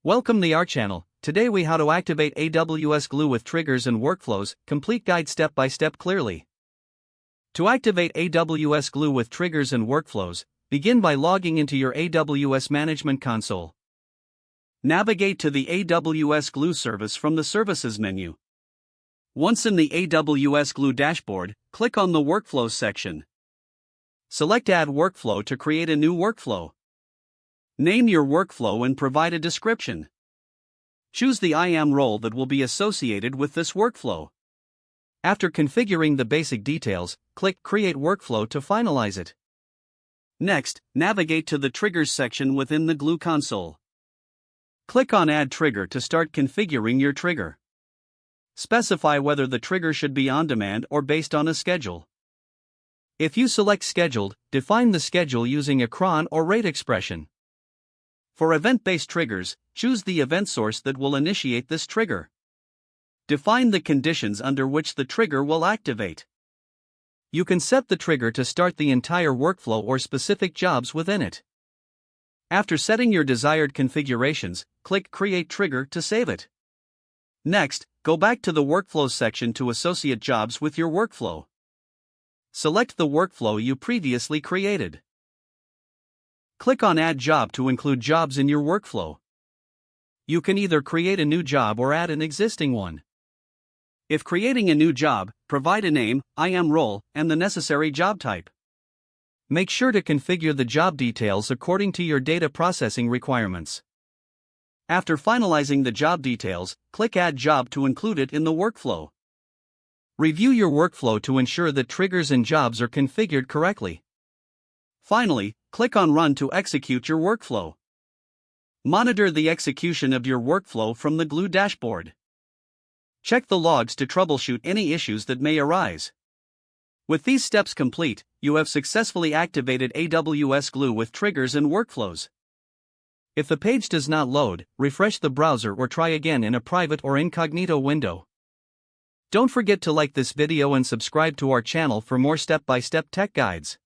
Welcome to our channel. Today we how to activate AWS Glue with triggers and workflows, complete guide step by step clearly. To activate AWS Glue with triggers and workflows, begin by logging into your AWS Management Console. Navigate to the AWS Glue service from the Services menu. Once in the AWS Glue dashboard, click on the Workflows section. Select Add Workflow to create a new workflow. Name your workflow and provide a description. Choose the IAM role that will be associated with this workflow. After configuring the basic details, click Create Workflow to finalize it. Next, navigate to the Triggers section within the Glue console. Click on Add Trigger to start configuring your trigger. Specify whether the trigger should be on demand or based on a schedule. If you select Scheduled, define the schedule using a cron or rate expression. For event-based triggers, choose the event source that will initiate this trigger. Define the conditions under which the trigger will activate. You can set the trigger to start the entire workflow or specific jobs within it. After setting your desired configurations, click Create Trigger to save it. Next, go back to the Workflows section to associate jobs with your workflow. Select the workflow you previously created. Click on Add Job to include jobs in your workflow. You can either create a new job or add an existing one. If creating a new job, provide a name, IAM role, and the necessary job type. Make sure to configure the job details according to your data processing requirements. After finalizing the job details, click Add Job to include it in the workflow. Review your workflow to ensure that triggers and jobs are configured correctly. Finally, click on Run to execute your workflow. Monitor the execution of your workflow from the Glue dashboard. Check the logs to troubleshoot any issues that may arise. With these steps complete, you have successfully activated AWS Glue with triggers and workflows. If the page does not load, refresh the browser or try again in a private or incognito window. Don't forget to like this video and subscribe to our channel for more step-by-step tech guides.